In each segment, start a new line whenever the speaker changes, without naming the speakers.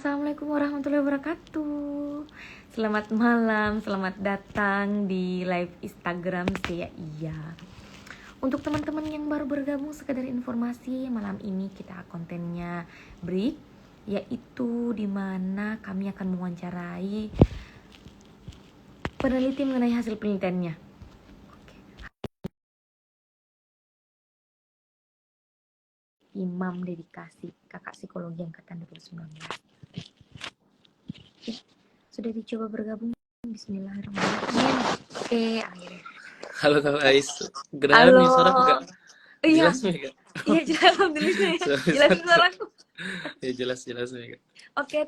Assalamualaikum warahmatullahi wabarakatuh. Selamat malam, selamat datang di live Instagram saya Iya. Untuk teman-teman yang baru bergabung, sekedar informasi, malam ini kita kontennya break, yaitu dimana kami akan mewawancarai peneliti mengenai hasil penelitiannya. Imam Dedikasi, kakak psikologi angkatan 2019. Sudah dicoba bergabung? Bismillahirrahmanirrahim. Oke, akhirnya.
Halo Kak Ais,
Halo.
kedengaran nih suaraku Kak?
Iya.
Jelas nih Kak?
Iya, jelas, alhamdulillah ya. Jelas suaraku.
Ya jelas nih Kak.
Oke,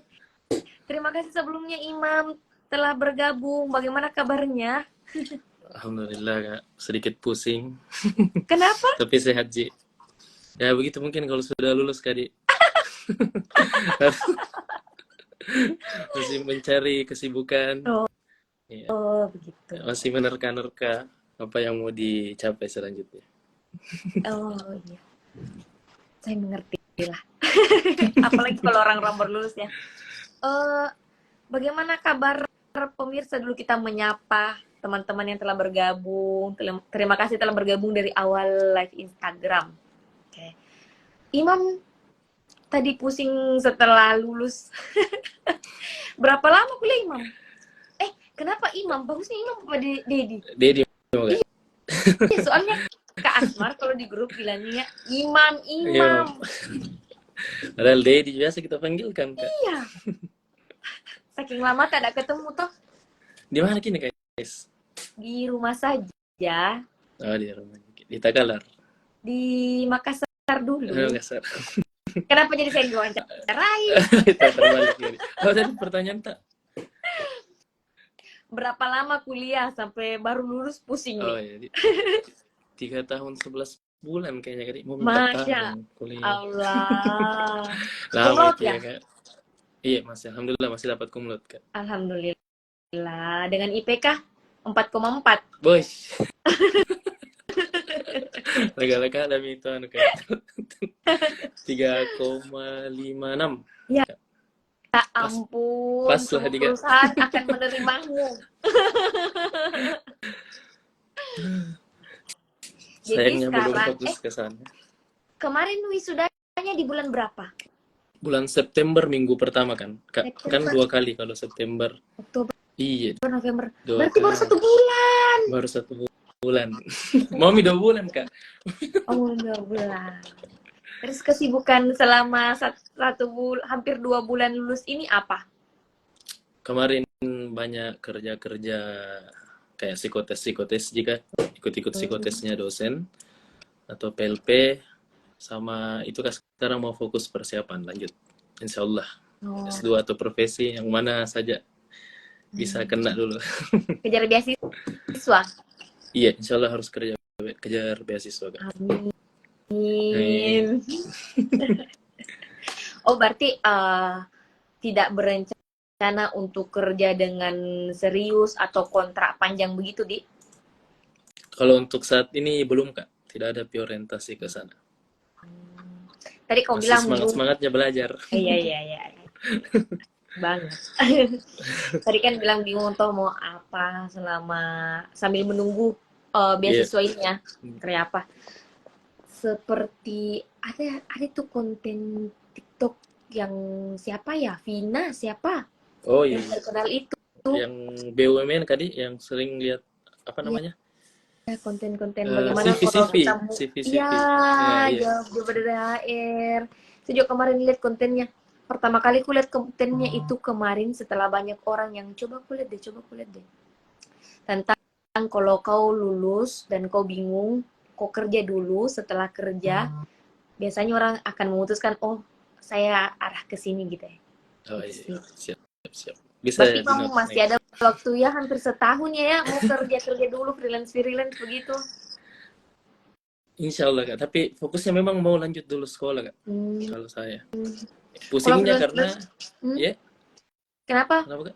terima kasih sebelumnya Imam telah bergabung. Bagaimana kabarnya?
Alhamdulillah Kak, sedikit pusing.
Kenapa?
Tapi sehat Ji. Ya begitu mungkin kalau sudah lulus Kak. Masih mencari kesibukan.
Oh,
Ya.
oh begitu.
Masih menerka-nerka apa yang mau dicapai selanjutnya.
Oh iya, saya mengerti lah. Apalagi kalau orang-orang baru lulus ya. Bagaimana kabar pemirsa? Dulu kita menyapa teman-teman yang telah bergabung. Terima kasih telah bergabung dari awal live Instagram. Oke. Imam tadi pusing setelah lulus. Berapa lama kuliah Imam? Kenapa Imam? Bagusnya Imam apa Dedi?
Dedi mau Kak?
Iya, soalnya Kak Asmar kalau di grup bilangnya Imam.
Iya. Padahal Dedi biasa kita panggilkan Kak.
Iya. Saking lama tak ada ketemu toh.
Di mana kini Kak Ais?
Di rumah saja.
Oh di rumah. Di Takalar.
Di Makassar dulu.
Makassar.
Kenapa jadi saya diwawancarai?
Kita terbalik ini. Oh tadi pertanyaan tak?
Berapa lama kuliah sampai baru lulus pusing nih?
Oh iya. 3 tahun 11 bulan kayaknya Kak. Mau
Masya
tahun kuliah.
Allah.
Lama
Kumlot ya?
Kak. Iya masih, alhamdulillah masih dapat kumlot Kak.
Alhamdulillah. Dengan IPK 4,4.
Bos. Lega-lega ada itu anu Kak. 3,56.
Ya. Tak ampun,
pas lah,
perusahaan akan menerimamu.
Sayangnya
sekarang,
belum fokus ke sana.
Kemarin wisudanya di bulan berapa?
Bulan September minggu pertama kan. Kan 2 kali kalau September.
Oktober,
Iya.
November.
2
Berarti
kali.
baru 1 bulan.
Baru 1 bulan. Mami 2 bulan Kak.
Oh 2 bulan. Terus kesibukan selama hampir 2 bulan lulus ini apa?
Kemarin banyak kerja-kerja kayak psikotes jika ikut-ikut psikotesnya dosen atau PLP, sama itu kan sekarang mau fokus persiapan lanjut insyaallah S2 atau profesi yang mana saja bisa kena dulu.
Kejar beasiswa?
Iya, insyaallah harus kejar beasiswa Kak.
Amin. Oh berarti tidak berencana untuk kerja dengan serius atau kontrak panjang begitu, Di?
Kalau untuk saat ini belum Kak, tidak ada orientasi ke sana.
Tadi kau
masih
bilang
semangatnya belajar.
Iya. Banget. Tadi kan bilang bingung toh mau apa sambil menunggu beasiswa ini ya. Kayak apa? Seperti ada tuh konten TikTok yang siapa ya? Vina siapa?
Oh iya.
Yang terkenal itu.
Yang BUMN tadi yang sering lihat apa namanya?
Ya, konten-konten bagaimana
CV.
Iya, jawab dari HR. Saya juga kemarin lihat kontennya. Pertama kali aku lihat kontennya itu kemarin setelah banyak orang yang coba aku lihat deh. Tentang kalau kau lulus dan kau bingung, kau kerja dulu, setelah kerja biasanya orang akan memutuskan, oh saya arah ke sini gitu ya.
Oh iya, siap. Bisa.
Berarti kamu masih ada waktu ya, hampir setahun ya mau kerja dulu freelance begitu.
Insya Allah Kak, tapi fokusnya memang mau lanjut dulu sekolah Kak. Kalau saya pusingnya karena
Kenapa
Kak?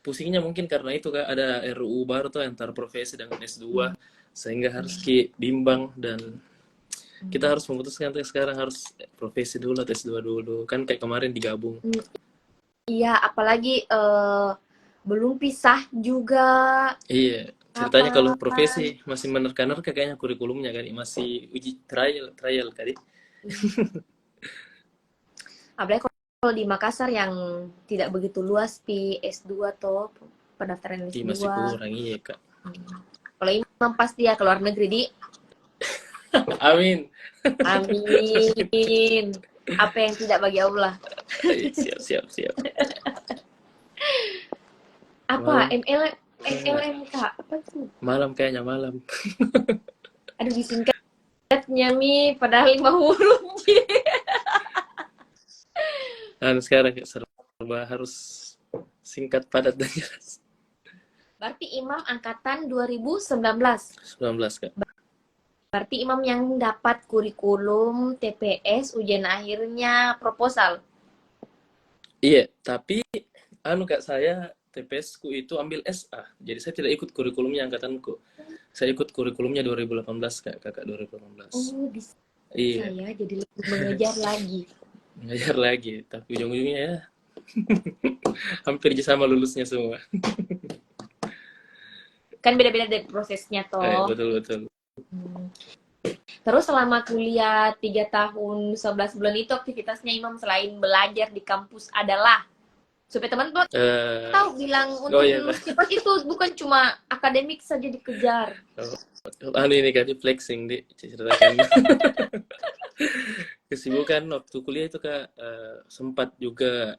Pusingnya mungkin karena itu Kak, ada RUU baru tuh antar profesi dengan S2 sehingga harus bimbang dan kita harus memutuskan sekarang harus profesi dulu atau S2 dulu kan, kayak kemarin digabung.
Iya, apalagi belum pisah juga.
Iya, ceritanya
Apa?
kalau profesi masih menerka-nerka kayaknya kurikulumnya kan, masih uji trial trial kali
Apalagi kalau di Makassar yang tidak begitu luas di S2 atau pendaftaran
Ih, masih
S2.
kurang iya kak.
Kalau Imam pasti ya keluar negeri di.
Amin.
Amin. Apa yang tidak bagi Allah?
Siap siap siap.
Apa?
Malam
MLMK? Apa tuh?
malam kayaknya malam.
Aduh disingkatnya Mi, padahal 5 huruf.
Dan sekarang serba harus singkat padat dan jelas.
Berarti Imam angkatan 2019.
19 kak.
Berarti Imam yang dapat kurikulum, TPS, ujian akhirnya, proposal.
Iya, tapi anu kak, saya TPS ku itu ambil SA. Jadi saya tidak ikut kurikulumnya angkatanku. Saya ikut kurikulumnya 2018 kak, kakak 2018.
Oh, bisa
Iya,
ya, jadi lebih mengejar lagi.
ngajar lagi. Tapi ujung-ujungnya ya hampir sama lulusnya semua.
Kan beda-beda dari prosesnya toh.
Betul-betul.
Hmm. Terus selama kuliah 3 tahun 11 bulan itu aktivitasnya Imam selain belajar di kampus adalah supaya teman-teman
Eh,
tahu bilang
oh
untuk
iya,
lulus cepat itu bukan cuma akademik saja dikejar.
anu ini kan di flexing di ceritakan. Kesibukan waktu kuliah itu kak, sempat juga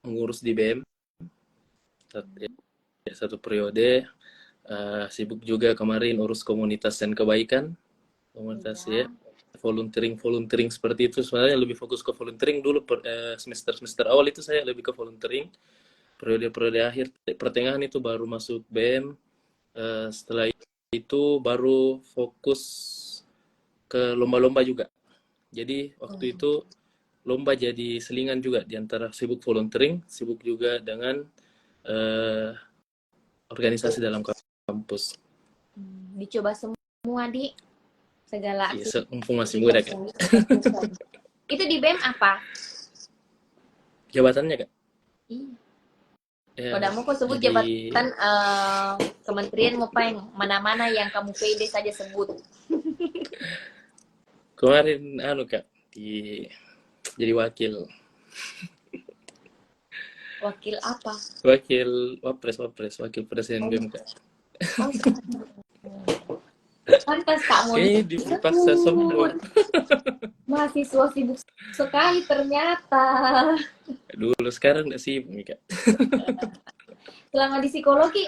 mengurus di BM satu periode. Sibuk juga kemarin urus komunitas dan kebaikan komunitas ya,
Iya.
volunteering seperti itu. Sebenarnya lebih fokus ke volunteering dulu, semester awal itu saya lebih ke volunteering, periode akhir pertengahan itu baru masuk BM. Setelah itu baru fokus ke lomba-lomba juga. Jadi waktu
Oh.
itu lomba jadi selingan juga di antara sibuk volunteering, sibuk juga dengan eh, organisasi dalam kampus.
Dicoba semua di segala
Iya, mumpung masih muda
aktivitas
kan.
yang dilakukan. Itu di BEM apa?
Jabatannya kak?
Ih,
Ya,
kalau mau kau sebut
jadi
jabatan kementerian mau apa yang mana-mana yang kamu pede saja sebut.
kemarin anu kak, jadi wakil
Wakil apa?
wakil wakil presiden
Oh,
BEM kak.
oh, pantas Kak Moni
Kayaknya dipaksa semua.
sebut. Mahasiswa sibuk sekali ternyata.
Dulu sekarang nggak sibuk nih kak.
Selama di psikologi,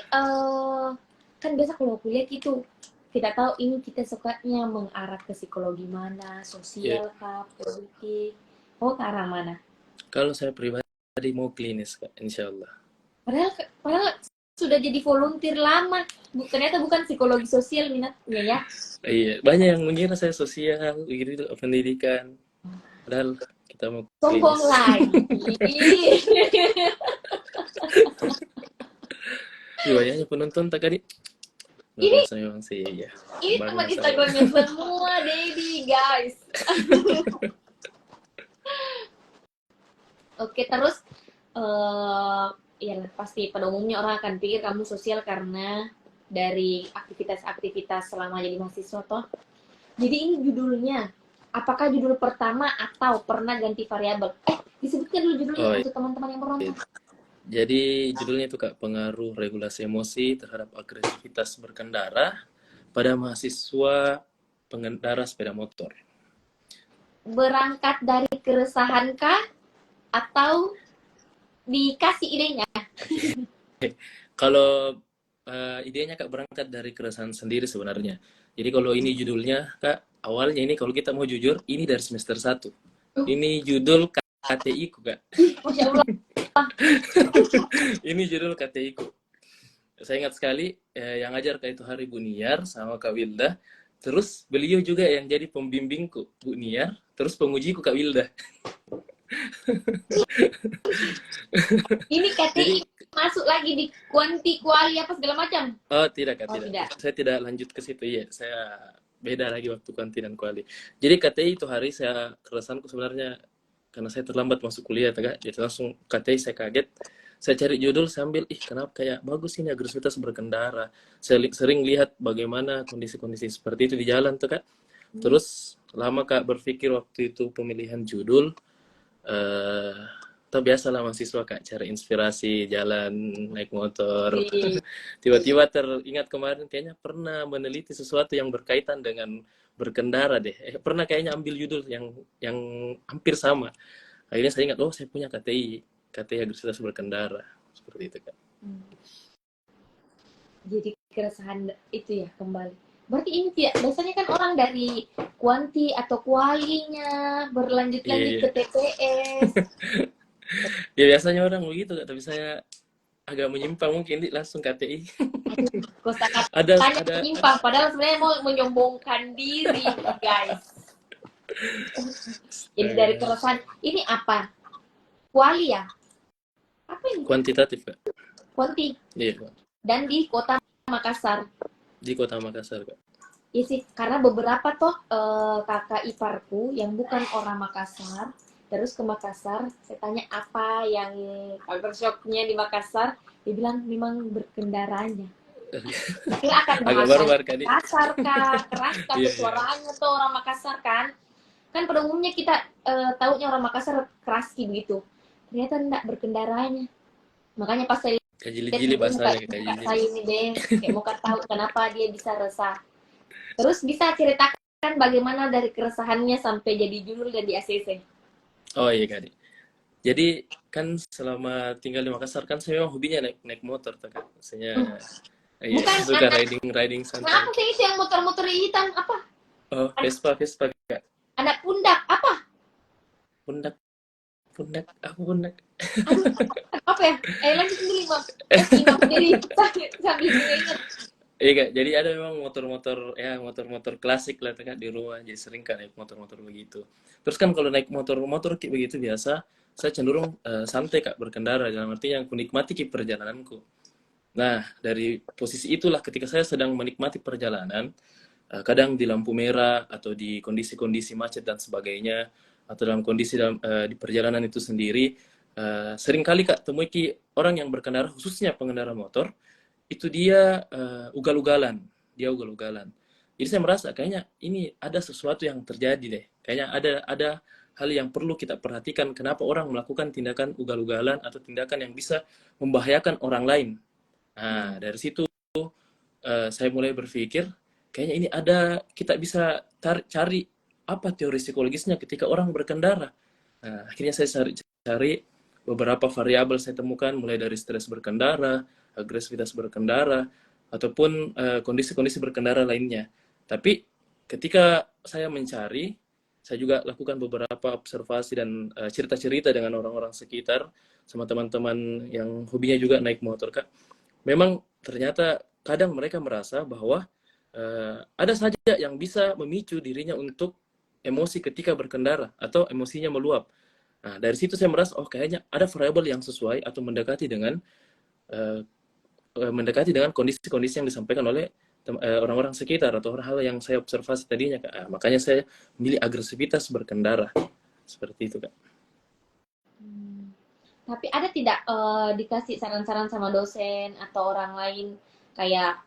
kan biasa kalau kuliah gitu, kita tahu ini kita sukanya mengarah ke psikologi mana,
Ya,
sosial kah, politik, oh ke arah mana?
kalau saya pribadi mau klinis kak, insya Allah.
Padahal sudah jadi volunteer lama, ternyata bukan psikologi sosial minatnya ya.
Iya, banyak yang mengira saya sosial, gitu, pendidikan. Padahal kita mau
Sombong
klinis.
lagi.
Iya, banyaknya penonton tak kali. Luar
Ini
biasa memang sih, ya.
ini teman
Bangga saya.
Instagramnya semua, Dedi guys. Oke, terus ya pasti pada umumnya orang akan pikir kamu sosial karena dari aktivitas-aktivitas selama jadi mahasiswa toh. Jadi ini judulnya, apakah judul pertama atau pernah ganti variabel? Disebutkan dulu judulnya
Oh
untuk teman-teman yang
iya.
menonton.
Jadi judulnya itu kak, pengaruh regulasi emosi terhadap agresivitas berkendara pada mahasiswa pengendara sepeda motor.
Berangkat dari keresahankah atau dikasih idenya?
Kalau idenya kak berangkat dari keresahan sendiri sebenarnya. Jadi kalau ini judulnya kak, awalnya ini kalau kita mau jujur, ini dari semester 1. Ini judul KTI ku kak.
Masya Allah.
Ini judul KTI ku. Saya ingat sekali yang ngajar kak itu Hari Buniar sama Kak Wilda. Terus beliau juga yang jadi pembimbingku, Bu Niar. Terus pengujiku Kak Wilda.
Ini KTI
Jadi
masuk lagi di kuanti, kuali, apa segala macam.
oh tidak kak,
Oh
tidak.
tidak.
Saya tidak lanjut ke situ. Iya, saya beda lagi waktu kuanti dan kuali. Jadi KTI itu hari saya keresahanku sebenarnya karena saya terlambat masuk kuliah, Kak. Jadi langsung KTI saya kaget. Saya cari judul sambil, kenapa kayak bagus ini agresivitas berkendara. Saya sering lihat bagaimana kondisi-kondisi seperti itu di jalan tuh, Kak. Terus lama Kak berpikir waktu itu pemilihan judul, atau biasalah mahasiswa Kak cari inspirasi jalan naik motor. Tiba-tiba teringat kemarin kayaknya pernah meneliti sesuatu yang berkaitan dengan berkendara deh. Pernah kayaknya ambil judul yang hampir sama. Akhirnya saya ingat, saya punya KTI agresivitas berkendara. Seperti itu Kak.
Jadi keresahan itu ya kembali. Berarti ini tidak, biasanya kan orang dari kuanti atau kualinya berlanjut lagi ke TPS.
Ya biasanya orang begitu Kak, tapi saya agak menyimpang mungkin langsung KTI.
Kosakata
ada
menyimpang, padahal sebenarnya mau menyombongkan diri, guys. Jadi dari keresahan, ini apa? Kuali ya? Apa ini?
Kuantitatif Kak.
Kuanti.
Iya.
Dan di kota Makassar.
Di kota Makassar Kak.
Iya sih, karena beberapa toh kakak iparku yang bukan orang Makassar, terus ke Makassar, saya tanya apa yang culture shocknya di Makassar, dia bilang memang berkendaranya. Kira akan
agak barbar kan
Makassar kah, keras kah suaranya tuh orang Makassar kan pada umumnya kita taunya orang Makassar keras gitu, ternyata enggak berkendaranya. Makanya pas saya
kajili-jili bahasanya
kayak saya ini deh, kayak mau tahu kenapa dia bisa resah. Terus bisa ceritakan bagaimana dari keresahannya sampai jadi judul dan di ACC.
Oh iya Kak. Jadi kan selama tinggal di Makassar kan saya memang hobinya naik motor Kak. Saya suka riding santai.
Nah, apa sih yang motor-motor hitam apa?
Oh, Vespa Kak.
Anak pundak apa?
Pundak. Aku pundak.
Apa ya? Lanjut dulu, Bang. Jadi sambil ingat.
Iya Kak, jadi ada memang motor-motor klasik lah Kak di rumah. Jadi sering kan naik motor-motor begitu. Terus kan kalau naik motor kayak begitu biasa, saya cenderung santai Kak berkendara, dalam arti yang menikmati perjalananku. Nah, dari posisi itulah ketika saya sedang menikmati perjalanan, kadang di lampu merah atau di kondisi-kondisi macet dan sebagainya, atau dalam kondisi di perjalanan itu sendiri, seringkali Kak temui orang yang berkendara, khususnya pengendara motor, itu dia ugal-ugalan. Jadi saya merasa kayaknya ini ada sesuatu yang terjadi deh. Kayaknya ada hal yang perlu kita perhatikan, kenapa orang melakukan tindakan ugal-ugalan atau tindakan yang bisa membahayakan orang lain. Nah, dari situ saya mulai berpikir, kayaknya ini kita bisa cari apa teori psikologisnya ketika orang berkendara. Nah, akhirnya saya cari beberapa variabel saya temukan, mulai dari stres berkendara, agresivitas berkendara, ataupun kondisi-kondisi berkendara lainnya. Tapi ketika saya mencari, saya juga lakukan beberapa observasi dan cerita-cerita dengan orang-orang sekitar, sama teman-teman yang hobinya juga naik motor, Kak. Memang ternyata kadang mereka merasa bahwa ada saja yang bisa memicu dirinya untuk emosi ketika berkendara, atau emosinya meluap. Nah, dari situ saya merasa, kayaknya ada variabel yang sesuai atau mendekati dengan kondisi-kondisi yang disampaikan oleh orang-orang sekitar atau hal yang saya observasi tadinya, Kak. Makanya saya memilih agresivitas berkendara. Seperti itu, Kak.
Tapi ada tidak dikasih saran-saran sama dosen atau orang lain kayak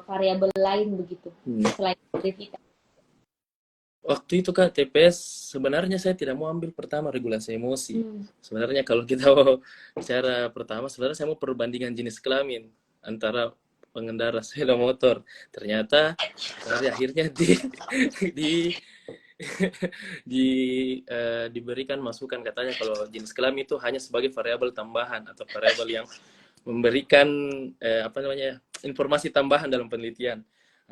variabel lain begitu selain agresivitas?
Waktu itu Kak, TPS sebenarnya saya tidak mau ambil pertama regulasi emosi. Sebenarnya kalau kita mau bicara pertama, sebenarnya saya mau perbandingan jenis kelamin antara pengendara sepeda motor. Ternyata akhirnya diberikan masukan, katanya kalau jenis kelamin itu hanya sebagai variabel tambahan atau variabel yang memberikan informasi tambahan dalam penelitian.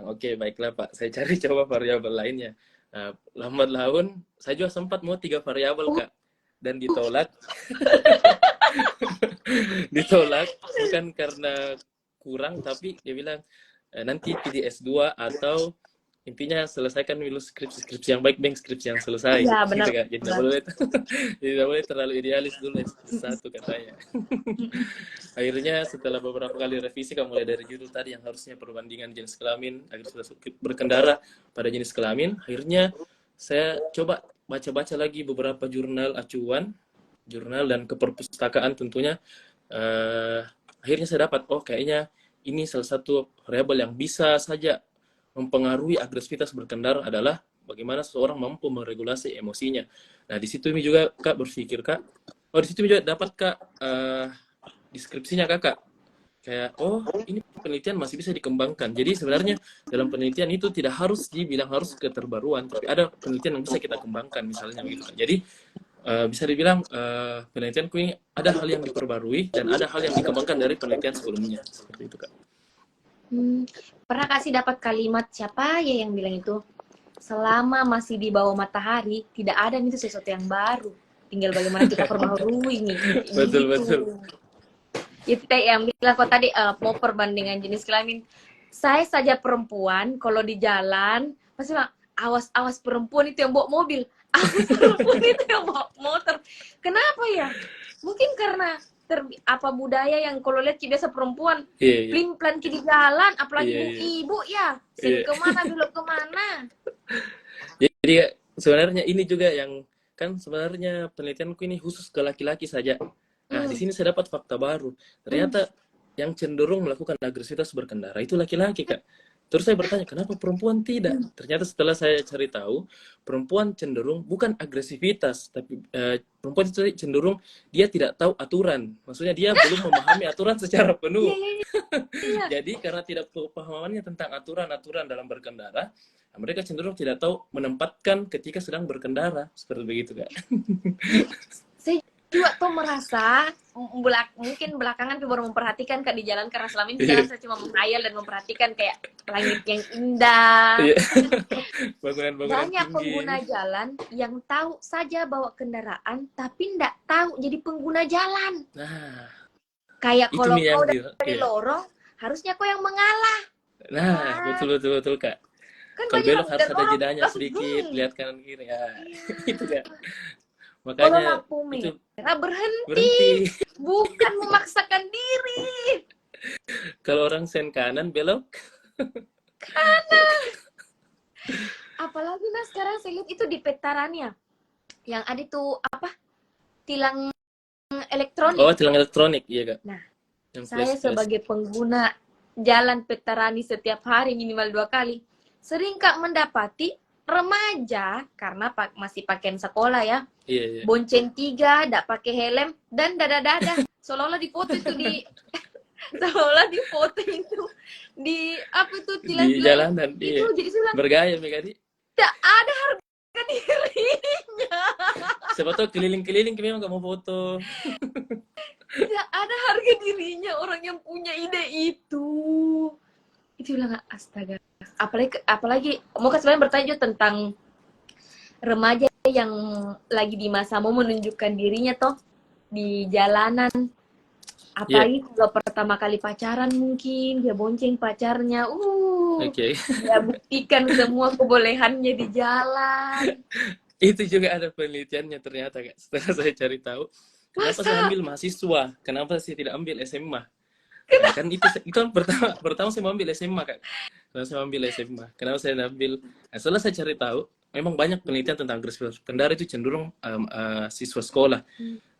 Oke, baiklah Pak, saya cari coba variabel lainnya. Nah, lambat laun saya juga sempat mau 3 variabel Kak, dan ditolak. Ditolak bukan karena kurang, tapi dia bilang nanti PDS2 atau intinya selesaikan dulu skripsi yang baik, skripsi yang selesai.
Ya, benar.
Gitu, Kak. Jadi tidak boleh terlalu idealis dulu S1 katanya. Akhirnya setelah beberapa kali revisi, mulai dari judul tadi yang harusnya perbandingan jenis kelamin, agresivitas berkendara pada jenis kelamin, akhirnya saya coba baca-baca lagi beberapa jurnal acuan, jurnal dan keperpustakaan tentunya. Akhirnya saya dapat, oh kayaknya ini salah satu variabel yang bisa saja mempengaruhi agresivitas berkendara adalah bagaimana seseorang mampu meregulasi emosinya. Nah, di situ ini juga Kak berpikir Kak, oh di situ juga dapat Kak deskripsinya Kakak. Kayak, oh ini penelitian masih bisa dikembangkan. Jadi sebenarnya dalam penelitian itu tidak harus dibilang harus keterbaruan, tapi ada penelitian yang bisa kita kembangkan misalnya begitu Kak. Jadi bisa dibilang penelitianku ini ada hal yang diperbarui dan ada hal yang dikembangkan dari penelitian sebelumnya. Seperti itu Kak.
Pernah kasih dapat kalimat siapa ya yang bilang itu? Selama masih di bawah matahari, tidak ada itu sesuatu yang baru. Tinggal bagaimana kita perbaharui nih.
Betul,
gitu.
betul.
Itu yang bilang kok tadi mau perbandingan jenis kelamin. Saya saja perempuan, kalau di jalan pasti bilang, awas perempuan itu yang bawa mobil, awas perempuan itu yang bawa motor. Kenapa ya? Mungkin karena budaya yang kalau lihat biasa perempuan pelin-pelan di jalan, apalagi ibu ya, kemana belok kemana.
Jadi sebenarnya ini juga yang kan sebenarnya penelitianku ini khusus ke laki-laki saja. Nah, di sini saya dapat fakta baru. Ternyata yang cenderung melakukan agresivitas berkendara itu laki-laki, Kak. Terus saya bertanya, kenapa perempuan tidak? Ternyata setelah saya cari tahu, perempuan cenderung bukan agresivitas, tapi perempuan itu cenderung dia tidak tahu aturan. Maksudnya dia belum memahami aturan secara penuh. Jadi karena tidak pemahamannya tentang aturan-aturan dalam berkendara, mereka cenderung tidak tahu menempatkan ketika sedang berkendara. Seperti begitu, Kak.
Saya juga tuh merasa mungkin belakangan baru memperhatikan Kak di jalan, karena selama ini jalan saya cuma menghayal dan memperhatikan kayak langit yang indah.
Bangunan-bangunan
banyak
tinggi.
Pengguna jalan yang tahu saja bawa kendaraan tapi nggak tahu jadi pengguna jalan.
Nah,
kayak kalau kau dari lorong harusnya kau yang mengalah.
Nah, betul Kak.
Kan
kalau belok harus ada jedanya sedikit, lihat kanan kiri ya. Itu Kak. Makanya
kalau lampu merah berhenti. Bukan memaksakan diri.
Kalau orang sen kanan belok
kanan. Apalagi sekarang saya lihat itu di petarannya yang ada tuh tilang elektronik.
Oh, tilang elektronik, iya Kak.
Nah,
yang
saya sebagai pengguna jalan Petarani setiap hari minimal 2 kali, sering Kak mendapati remaja karena masih pakaian sekolah ya.
Iya.
Bonceng 3, tidak pakai helm dan dada-dada. Seolah-olah di foto itu di tilang-tilang
di jalanan
itu. Jadi saya bilang,
bergaya Megadi.
Tidak ada harga dirinya.
Siapa tahu keliling-keliling memang gak mau foto.
Tidak ada harga dirinya orang yang punya ide itu. Itu bilang astaga. Apalagi mau sebenarnya bertanya juga tentang remaja yang lagi di masa mau menunjukkan dirinya toh di jalanan. Apalagi kalau pertama kali pacaran mungkin dia bonceng pacarnya. Dia buktikan semua kebolehannya di jalan.
Itu juga ada penelitiannya ternyata Kak. Setelah saya cari tahu, kenapa saya ambil mahasiswa? Kenapa saya tidak ambil SMA? Nah, kan itu kan pertama saya mau ambil SMA Kak. Kenapa saya ambil SMA? Kenapa saya ambil? Nah, setelah saya cari tahu, memang banyak penelitian tentang agresivitas berkendara itu cenderung siswa sekolah.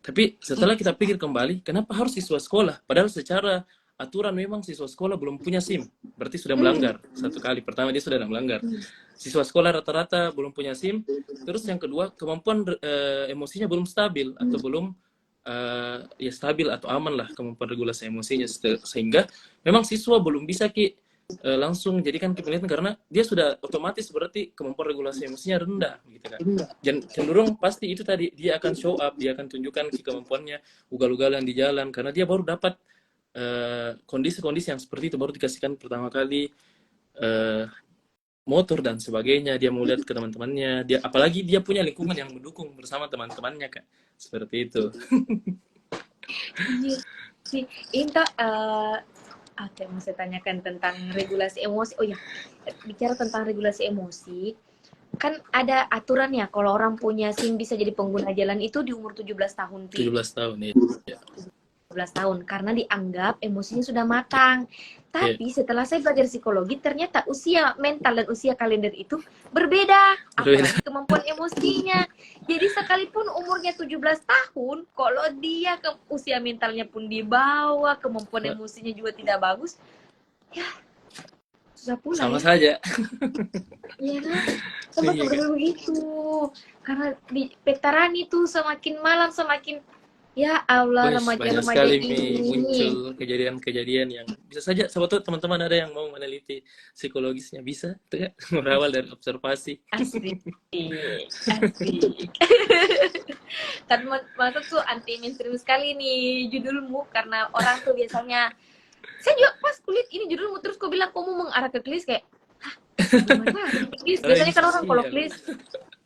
Tapi setelah kita pikir kembali, kenapa harus siswa sekolah? Padahal secara aturan memang siswa sekolah belum punya SIM. Berarti sudah melanggar. Satu kali. Pertama dia sudah melanggar. Siswa sekolah rata-rata belum punya SIM. Terus yang kedua, kemampuan emosinya belum stabil. Atau belum stabil atau aman lah kemampuan regulasi emosinya. Sehingga memang siswa belum bisa langsung jadikan penelitian karena dia sudah otomatis berarti kemampuan regulasi emosinya rendah gitu kan. Cenderung pasti itu tadi dia akan show up, dia akan tunjukkan kemampuannya ugal-ugalan di jalan karena dia baru dapat kondisi-kondisi yang seperti itu, baru dikasihkan pertama kali motor dan sebagainya, dia mau lihat ke teman-temannya, dia apalagi dia punya lingkungan yang mendukung bersama teman-temannya Kak. Seperti itu.
Inta oke, mau saya tanyakan tentang regulasi emosi. Oh ya, bicara tentang regulasi emosi, kan ada aturan ya, kalau orang punya SIM bisa jadi pengguna jalan itu di umur 17 tahun.
17 tahun, ya.
tahun karena dianggap emosinya sudah matang. Tapi setelah saya belajar psikologi, ternyata usia mental dan usia kalender itu berbeda, apalagi kemampuan emosinya. Jadi sekalipun umurnya 17 tahun, kalau dia ke usia mentalnya pun di bawah, kemampuan emosinya juga tidak bagus, ya susah pula
sama
ya.
saja.
Iya kan? Sempat
Iya, Kak.
begitu. Karena di petaran itu semakin malam semakin, ya Allah,
Wih, banyak
remaja-remaja
sekali
ini.
muncul kejadian-kejadian yang bisa saja, siapa tahu teman-teman ada yang mau meneliti psikologisnya, bisa itu kan berawal dari observasi.
Asik, asik. Kan maksud tuh anti mainstream sekali nih judulmu, karena orang tuh biasanya, saya juga pas kulit ini judulmu terus kau bilang kamu mengarah ke klinis, kayak gimana? Klinis biasanya kan orang kalau klinis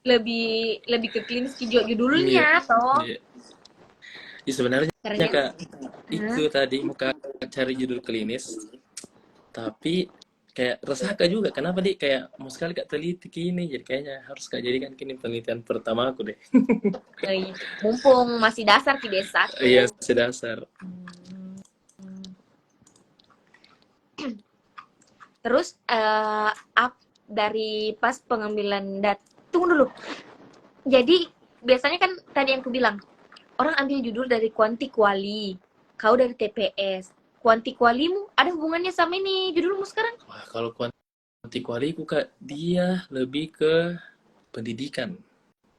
lebih ke klinis judulnya toh.
Iya. Ya, sebenarnya
Caranya,
Kak, itu tadi muka cari judul klinis, tapi kayak resah Kak juga. Kenapa kayak mau sekali Kak teliti kini, jadi kayaknya harus Kak jadikan kini penelitian pertama aku deh.
mumpung masih dasar di desa tuh.
Iya, sedasar.
Terus dari pas pengambilan tunggu dulu. Jadi biasanya kan tadi yang aku bilang, orang ambil judul dari kuanti kuali, kau dari TPS. Kuanti kualimu ada hubungannya sama ini judulmu sekarang?
Wah, kalau kuanti kualiku Kak, dia lebih ke pendidikan.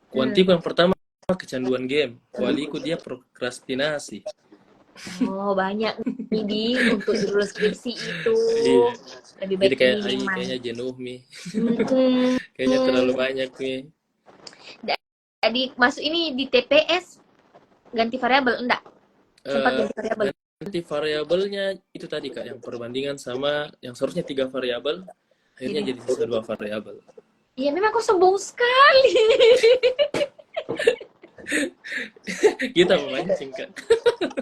Kuantiku yang pertama kecanduan game, kualiku dia prokrastinasi.
Oh, banyak nih untuk judul skripsi itu.
Iya.
Lebih
Jadi
baik
kayak
minimal.
kayaknya jenuh nih. Kayaknya terlalu banyak nih.
Jadi masuk ini di TPS ganti variabel enggak? Sempat ganti variabel.
Ganti variabelnya itu tadi Kak, yang perbandingan sama yang seharusnya 3 variabel, akhirnya jadi sisa 2 variabel.
Iya, memang kok sombong sekali.
Kita memancing Kak.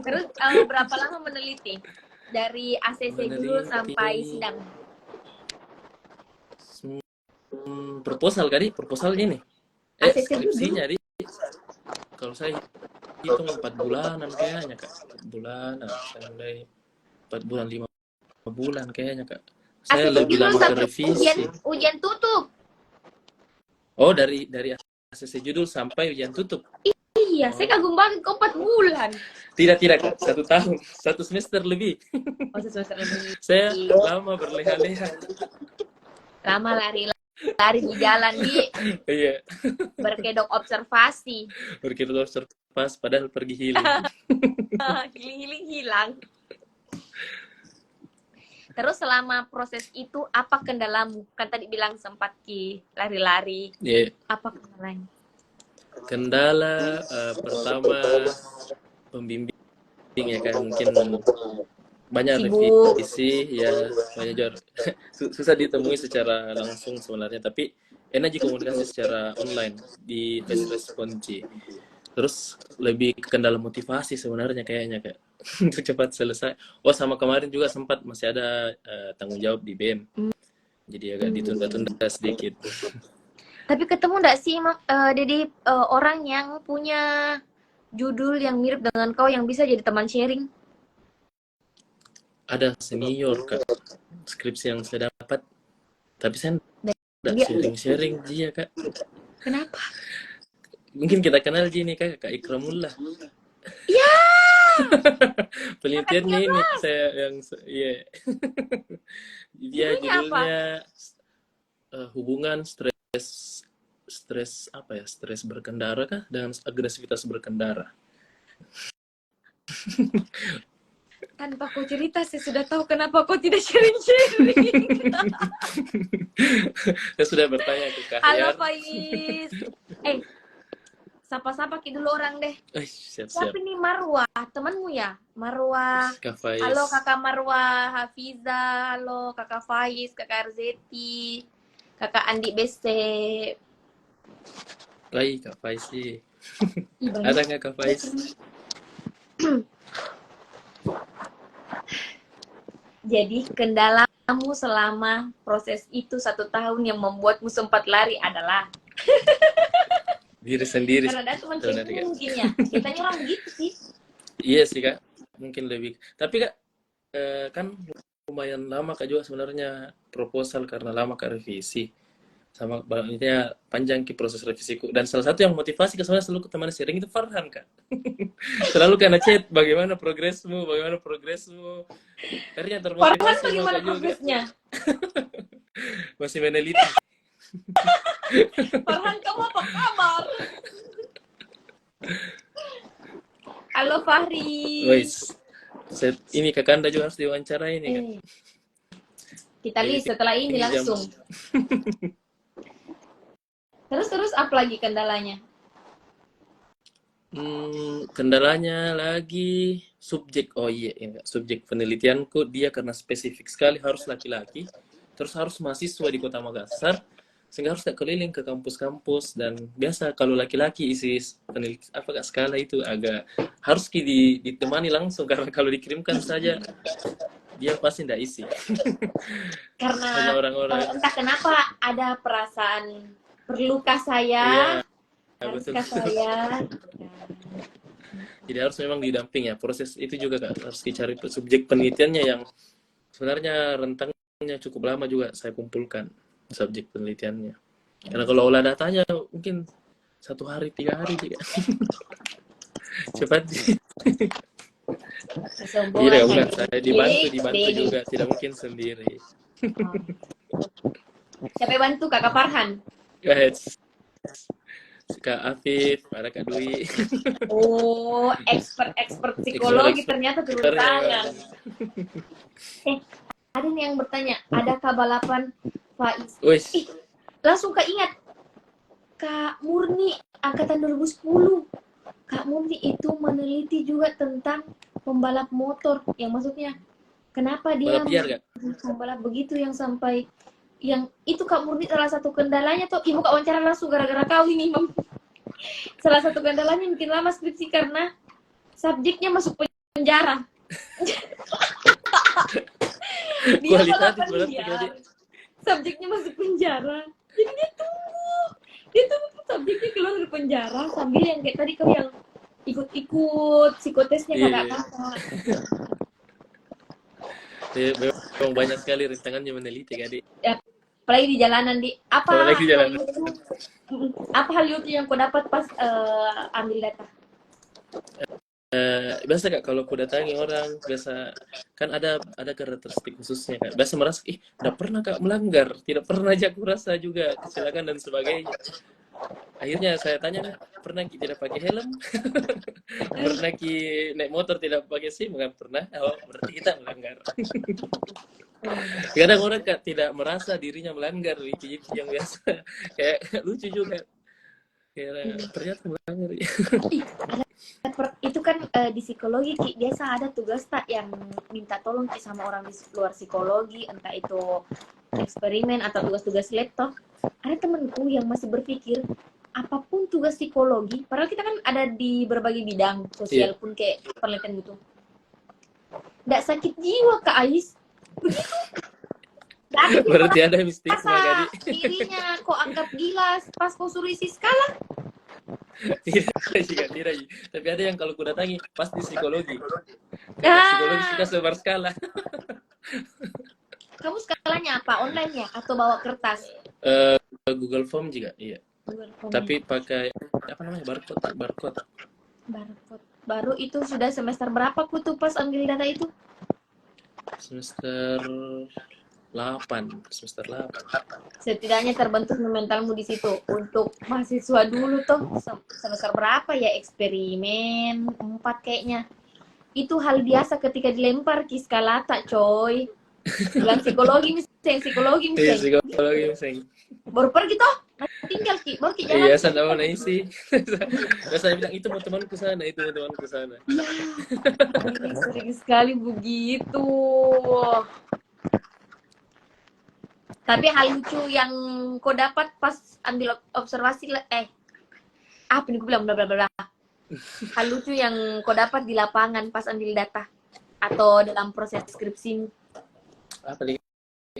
Terus berapa lama meneliti? Dari ACC dulu sampai sidang?
Proposal kali, proposalnya nih. Skripsinya di. Kalau saya hitung 4 bulanan kayaknya Kak. 4 bulanan, saya mulai 4 bulan, 5 bulan kayaknya Kak. Saya lebih lama ke revisi.
Ujian tutup.
Oh, dari ACC judul sampai ujian tutup.
Iya, saya kagum banget kok 4 bulan.
Tidak, Kak. 1 tahun. 1 semester lebih.
Oh, 1 semester lebih.
Saya lama berleha-leha.
Lama lari di jalan, Di.
Iya.
Berkedok observasi.
Berkedok observasi, padahal pergi healing.
Healing hilang. Terus selama proses itu, apa kendalamu? Kan tadi bilang sempat lari-lari.
Yeah.
Apa kendalanya?
Kendala pertama pembimbing ya kan, mungkin banyak revisi ya, banyak juga susah ditemui secara langsung sebenarnya, tapi enak jika komunikasi secara online di face kunci. Terus lebih ke kendala motivasi sebenarnya kayaknya Kak untuk cepat selesai. Oh, sama kemarin juga sempat masih ada tanggung jawab di BEM, jadi agak ditunda-tunda sedikit.
Tapi ketemu nggak sih, Dedi, orang yang punya judul yang mirip dengan kau yang bisa jadi teman sharing?
Ada senior Kak, skripsi yang saya dapat, tapi saya nggak sharing dia Kak.
Kenapa?
Mungkin kita kenal gini Kak Ikramullah.
Ya.
Penelitiannya ini saya yang iya. Dia judulnya hubungan stres apa ya? Stres berkendara kah dengan agresivitas berkendara.
Tanpa kau cerita, saya sudah tahu kenapa kau tidak sharing-sharing.
Saya sudah bertanya ke Kak
Halo Faiz. Sapa-sapa dulu orang deh.
Siap-siap.
Siapa nih Marwah? Temanmu ya? Marwah.
Kak Faiz.
Halo Kakak Marwah, Hafiza. Halo Kakak Faiz, Kakak Arzeti, Kakak Andi BC.
Baik, Kak Faiz sih. Ada nggak Kak Faiz?
Jadi kendalamu selama proses itu 1 tahun yang membuatmu sempat lari adalah
diri sendiri.
Karena ada teman sharing mungkin ya. Kita orang begitu sih.
Iya sih Kak. mungkin lebih. Tapi Kak, kan lumayan lama Kak juga sebenarnya proposal karena lama Kak revisi. Sama banyaknya panjang ki proses revisiku. Dan salah satu yang motivasi ke sebenarnya selalu ke teman sharing itu Farhan Kak. Selalu kena chat, bagaimana progresmu, bagaimana progresmu. Akhirnya
Farhan
termotivasi sama
bagaimana
Kak juga.
progresnya?
Masih meneliti.
Farhan, kamu apa kabar? Halo Fahri.
Wais. Ini Kakanda juga harus diwawancara ini Kak.
Eh, kita lihat
Editing
setelah ini
jam.
langsung. Terus apa lagi kendalanya?
Kendalanya lagi subjek. Oh iya, ini Kak. Subjek penelitianku dia karena spesifik sekali harus laki-laki, terus harus mahasiswa di Kota Makassar, sehingga harus keliling ke kampus-kampus. Dan biasa kalau laki-laki isi penelitian apa Kak, skala itu agak harus ditemani langsung karena kalau dikirimkan saja dia pasti tidak isi. Hanya
Karena
orang-orang.
entah kenapa ada perasaan perlukah saya,
Iya, betul.
haruskah saya.
Jadi harus memang didamping ya. Proses itu juga Kak, harus dicari subjek penelitiannya yang sebenarnya rentangnya cukup lama juga saya kumpulkan subjek penelitiannya. Karena kalau olah datanya mungkin 1 hari 3 hari juga. Cepat. Iya
Kesombongan
bukan,
hanya
saya
milik
dibantu
Denny.
juga, tidak mungkin sendiri.
Oh. Siapa yang bantu Kakak Farhan?
Guys, Kak Afif, ada Kak Dwi.
Oh, expert psikologi ternyata turun tangan. Ada nih yang bertanya, adakah balapan Faiz?
Wes,
Langsung keingat Kak Murni angkatan 2010. Kak Murni itu meneliti juga tentang pembalap motor, yang maksudnya kenapa dia
balap liar Kak?
pembalap begitu yang sampai yang itu Kak Murni salah satu kendalanya tuh ibu Kak wawancara langsung gara-gara kau ini salah satu kendalanya mungkin lama skripsi karena subjeknya masuk penjara. Dia
Kualitatif
balapan
berarti
liar,
tadi.
subjeknya masuk penjara, jadi dia tunggu subjeknya keluar dari penjara sambil yang kayak tadi kau yang ikut psikotesnya
Iya,
kakak-kakak.
memang banyak sekali rintangannya meneliti Kak Di.
Ya, apalagi di jalanan di
Apalagi
hal
jalan.
lucu apa hal lucu yang kau dapat pas ambil data?
Biasa Kak kalau aku datangi orang biasa kan ada karakteristik khususnya Kak. Biasa merasa tidak pernah Kak melanggar, tidak pernah aja aku rasa juga kecelakaan dan sebagainya. Akhirnya saya tanya, pernah Ki tidak pakai helm? Pernah Ki naik motor tidak pakai SIM? Nggak pernah. Oh, berarti kita melanggar. Kadang orang Kak tidak merasa dirinya melanggar, itu yang biasa. Kayak lucu juga. Kayak ternyata melanggar.
Itu kan di psikologi Ki, biasa ada tugas tak yang minta tolong Ki sama orang di luar psikologi, entah itu eksperimen atau tugas-tugas laptop. Ada temanku yang masih berpikir apapun tugas psikologi, padahal kita kan ada di berbagai bidang sosial
Iya.
pun kayak penelitian gitu. Nggak sakit jiwa Kak Ais. Begitu.
Berarti ada mistik
Masa
Kak Di.
dirinya kok anggap gila pas kau suruh isi skala?
Tidak juga, tidak. Tapi ada yang kalau ku datangi pasti psikologi. Karena psikologi kita sebar skala.
Kamu skalanya apa? Online ya? Atau bawa kertas?
Google Form juga, iya.
Google Form.
Tapi pakai apa namanya barcode.
Baru itu sudah semester berapa ku tuh pas ambil data itu?
Semester 8.
Setidaknya terbentuk mentalmu di situ. Untuk mahasiswa dulu tuh semester berapa ya, eksperimen 4 kayaknya. Itu hal biasa ketika dilempar ki skalata coy. Bilang psikologi
Iya,
psikologi
psikologi.
baru pergi toh, tinggal ki baru ki jalan.
Iya, sana mana isi. Saya bilang itu mau temanku sana.
Ya, sering sekali begitu. Tapi hal lucu yang kau dapat pas ambil observasi apa nih gue bilang bla bla bla. Hal lucu yang kau dapat di lapangan pas ambil data atau dalam proses skripsi.
Apa nih?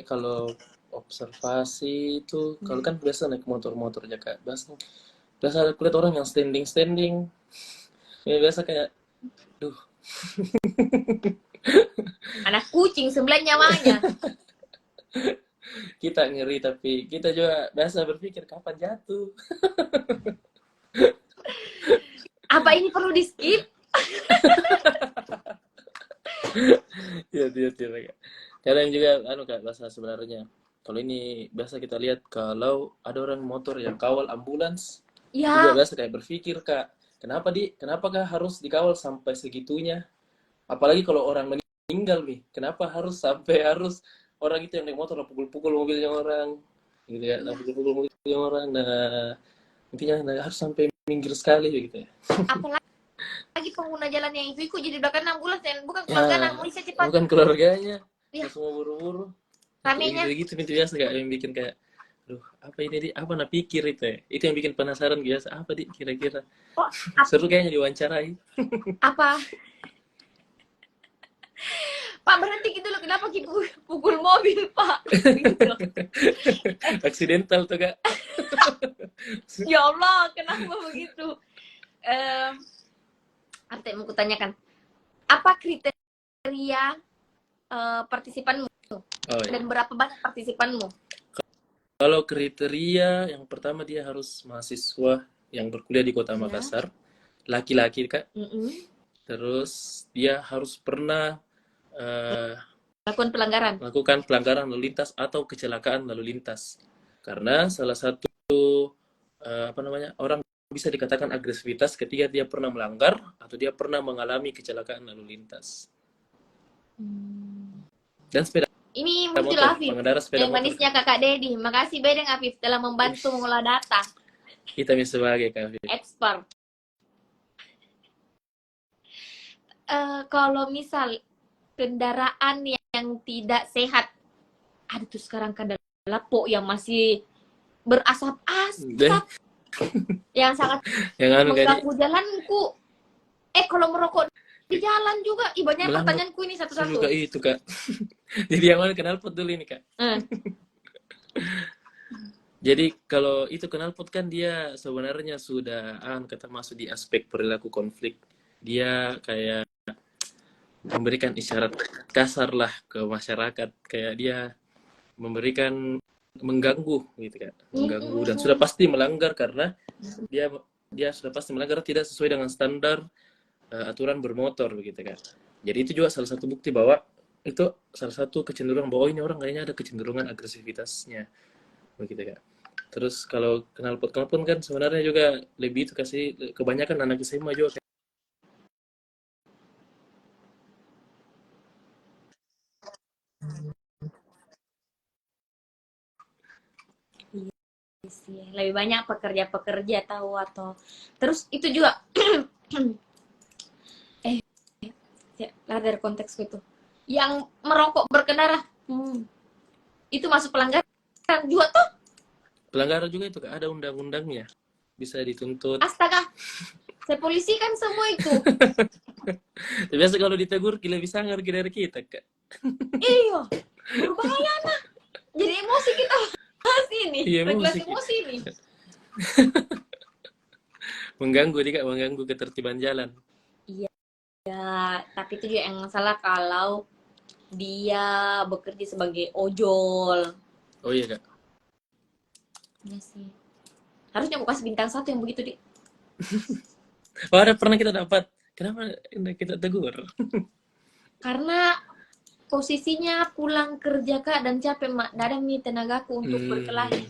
Kalau observasi itu kalau kan biasa naik motor aja Kak. Biasa aku lihat orang yang standing. Ya biasa kayak Duh,
Anak kucing 9 nyawanya.
kita ngeri tapi kita juga biasa berpikir kapan jatuh.
Apa ini perlu di skip?
Iya, iya, iya. Kadang juga anu Kak, bahasa sebenarnya. Kalau ini biasa kita lihat kalau ada orang motor yang kawal ambulans, juga
Ya,
biasa kayak berpikir Kak, kenapakah harus dikawal sampai segitunya? Apalagi kalau orang meninggal nih, kenapa harus orang itu yang naik motor lah pukul-pukul mobilnya orang, gitu ya, lah
ya.
pukul-pukul mobilnya orang. Nah, intinya nah, harus sampai minggir sekali gitu ya.
Apalagi pengguna jalan yang itu ikut jadi belakang ambulans dan bukan keluarga
Ya,
anak mau cepat.
bukan keluarganya,
Ya,
yang semua buru-buru. Kayak
ramenya.
gitu-gitu pintu biasa kayak yang bikin kayak, aduh apa ini di apa nak pikir itu ya? Itu yang bikin penasaran biasa apa di kira-kira.
Kok
Seru kayaknya diwawancarai.
apa? Pak berhenti gitu loh, kenapa kita pukul mobil Pak? Gitu loh.
Aksidental tuh Kak.
Ya Allah, kenapa begitu? Eh, apa yang mau kutanyakan? Apa kriteria partisipanmu
Oh ya.
dan berapa banyak partisipanmu?
Kalau kriteria yang pertama dia harus mahasiswa yang berkuliah di Kota
Ya.
Makassar, laki-laki Kak.
Mm-mm.
Terus dia harus pernah
Lakukan pelanggaran.
melakukan pelanggaran lalu lintas atau kecelakaan lalu lintas. Karena salah satu apa namanya orang bisa dikatakan agresivitas ketika dia pernah melanggar atau dia pernah mengalami kecelakaan lalu lintas. Dan sepeda
Ini muncul
motor,
Afif,
pengendara sepeda
yang
motor.
manisnya Kakak Dedi. Makasih Bedeng Afif telah membantu mengolah data.
Kita sebagai Kak.
Expert. Kalau misal kendaraan yang tidak sehat, ada tuh sekarang kadang lapo yang masih berasap-asap, yang sangat
Yang anu kan
mengganggu jalanku. Kalau merokok di jalan juga, banyak
melanggar
pertanyaanku ini satu-satu.
juga itu Kak. Jadi yang mana knalpot dulu ini Kak. Jadi kalau itu knalpot kan dia sebenarnya sudah kata masuk di aspek perilaku konflik. Dia kayak memberikan isyarat kasar lah ke masyarakat, kayak dia memberikan mengganggu gitu kan, mengganggu dan sudah pasti melanggar karena dia dia sudah pasti melanggar tidak sesuai dengan standar aturan bermotor begitu kan. Jadi itu juga salah satu bukti bahwa itu salah satu kecenderungan bahwa ini orang kayaknya ada kecenderungan agresivitasnya begitu kan. Terus kalau knalpot kan sebenarnya juga lebih itu kasih kebanyakan anak SMA juga.
Lebih banyak pekerja-pekerja tahu atau terus itu juga lah dari konteks itu yang merokok berkendara itu masuk pelanggaran juga tuh.
Pelanggaran juga itu Kak, ada undang-undangnya bisa dituntut.
Astaga, saya polisi kan semua itu.
Biasa kalau ditegur lebih sangar dari kita Kak.
Iya, berbahaya nah. Jadi emosi kita bahas ini,
Iya,
regulasi
emosi.
emosi ini.
Mengganggu dia Kak, mengganggu ketertiban jalan.
Iya, tapi itu juga yang salah kalau dia bekerja sebagai ojol.
Oh iya Kak.
Iya sih. Harusnya aku kasih bintang 1 yang begitu, Dik.
Oh, ada pernah kita dapat. Kenapa kita tegur?
Karena posisinya pulang kerja Kak dan capek Mak. Tidak ada nih tenagaku untuk berkelahi.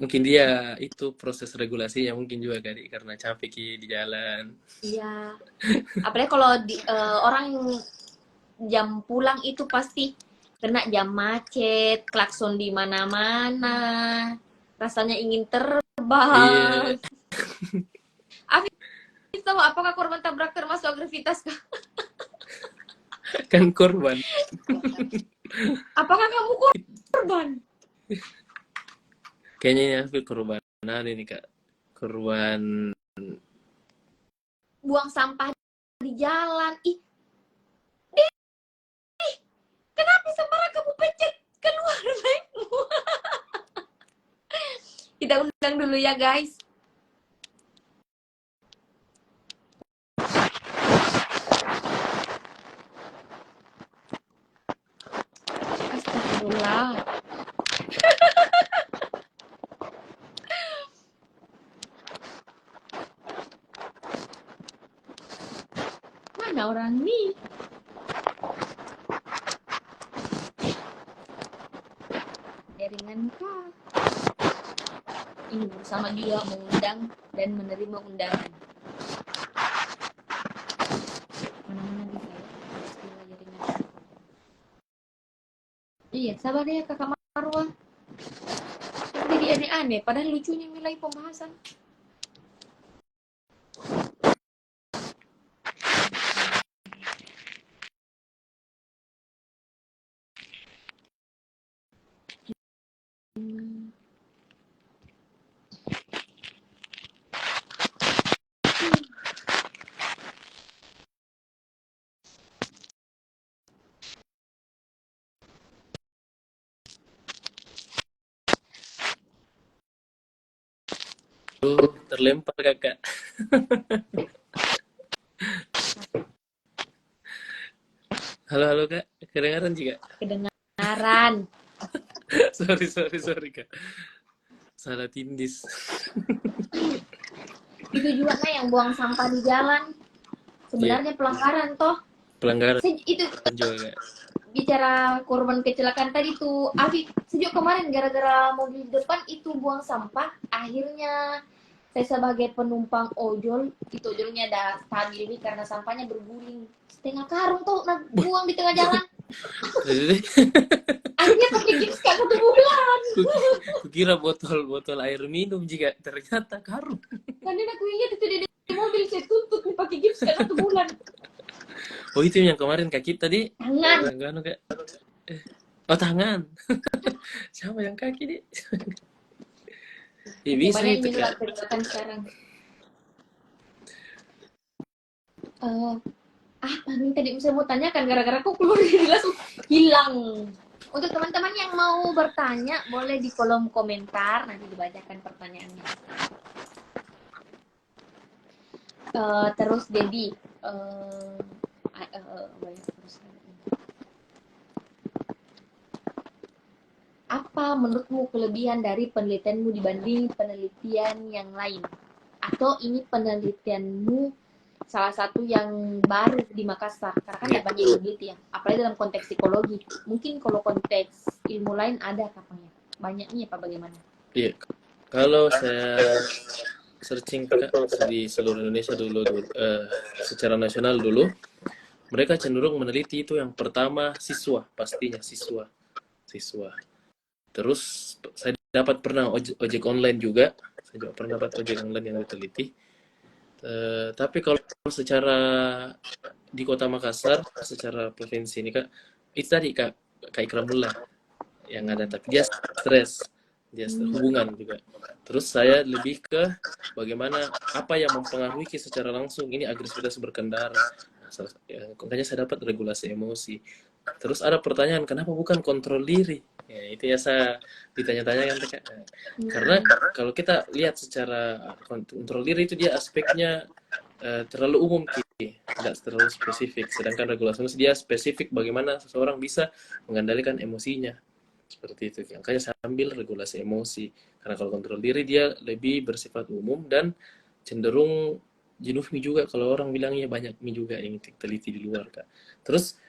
Mungkin dia itu proses regulasinya mungkin juga kali karena capek di jalan.
Iya. Apalagi kalau orang jam pulang itu pasti kena jam macet, klakson di mana-mana. Rasanya ingin terbang.
Iya.
Afif tahu apakah korban tabrak termasuk agresivitas Kak?
Kan korban.
Apakah kamu korban?
Kayaknya ini aku korbanan ini Kak. Korban
Buang sampah di jalan. Ih, Deh, kenapa sembarang kamu pencet keluar baikmu? Kita undang dulu ya guys. sekarang nih. Jaringan kah? Ini bersama juga mengundang dan menerima undangan. Mana-mana bisa ya. Bismillah jaringan. Iya, sabar ya Kakak Marwa. Jadi aneh-aneh, padahal lucunya nilai pembahasan.
Terlempar kakak. Halo halo kak, kedengaran juga?
Kedengaran.
Sorry kak, salah tindis.
Itu juga kan yang buang sampah di jalan.
Iya,
Sebenarnya pelanggaran toh.
pelanggaran
Itu
juga kak.
bicara korban kecelakaan tadi tuh, Afif, sejak kemarin gara-gara mobil depan itu buang sampah, akhirnya saya sebagai penumpang ojol, itu ojolnya ada stabil nih karena sampahnya berguling setengah karung tuh buang di tengah jalan.
Jadi
Akhirnya pakai gips kan 1 bulan.
kukira botol air minum juga, ternyata karung.
Karena aku ingat itu di mobil saya tuntut nih pakai gips kan 1 bulan.
Oh itu yang kemarin kak kita tadi.
Tangan.
Enggak kak. Oh tangan. Siapa yang kaki nih? Ya bisa
Banyak
itu
ini
kak.
kerjakan sekarang. Apa nih tadi saya mau tanyakan gara-gara aku keluar dari langsung hilang. Untuk teman-teman yang mau bertanya boleh di kolom komentar, nanti dibacakan pertanyaannya. Terus Dedi, apa menurutmu kelebihan dari penelitianmu dibanding penelitian yang lain? Atau ini penelitianmu salah satu yang baru di Makassar? Karena kan ada banyak yang meneliti ya, apalagi dalam konteks psikologi. Mungkin kalau konteks ilmu lain ada kapanya. Banyaknya apa bagaimana?
Iya. Kalau saya searching kak di seluruh Indonesia dulu, secara nasional dulu, mereka cenderung meneliti itu yang pertama siswa, pastinya siswa. Terus saya dapat pernah ojek online juga, saya juga pernah dapat ojek online yang diteliti. Tapi kalau secara di Kota Makassar, secara provinsi ini kak, itu tadi kak Ikramullah yang ada, tapi dia hubungan juga. Terus saya lebih ke bagaimana apa yang mempengaruhi secara langsung ini agresivitas berkendara. Makanya saya dapat regulasi emosi. Terus ada pertanyaan, kenapa bukan kontrol diri? Ya, itu ya saya ditanya-tanya kan, karena kalau kita lihat secara kontrol diri itu dia aspeknya terlalu umum, tidak terlalu spesifik. Sedangkan regulasi emosi dia spesifik bagaimana seseorang bisa mengendalikan emosinya. Seperti itu. Makanya saya ambil regulasi emosi. Karena kalau kontrol diri dia lebih bersifat umum dan cenderung jenuh mie juga, kalau orang bilangnya banyak mie juga yang teliti di luar kak. Terus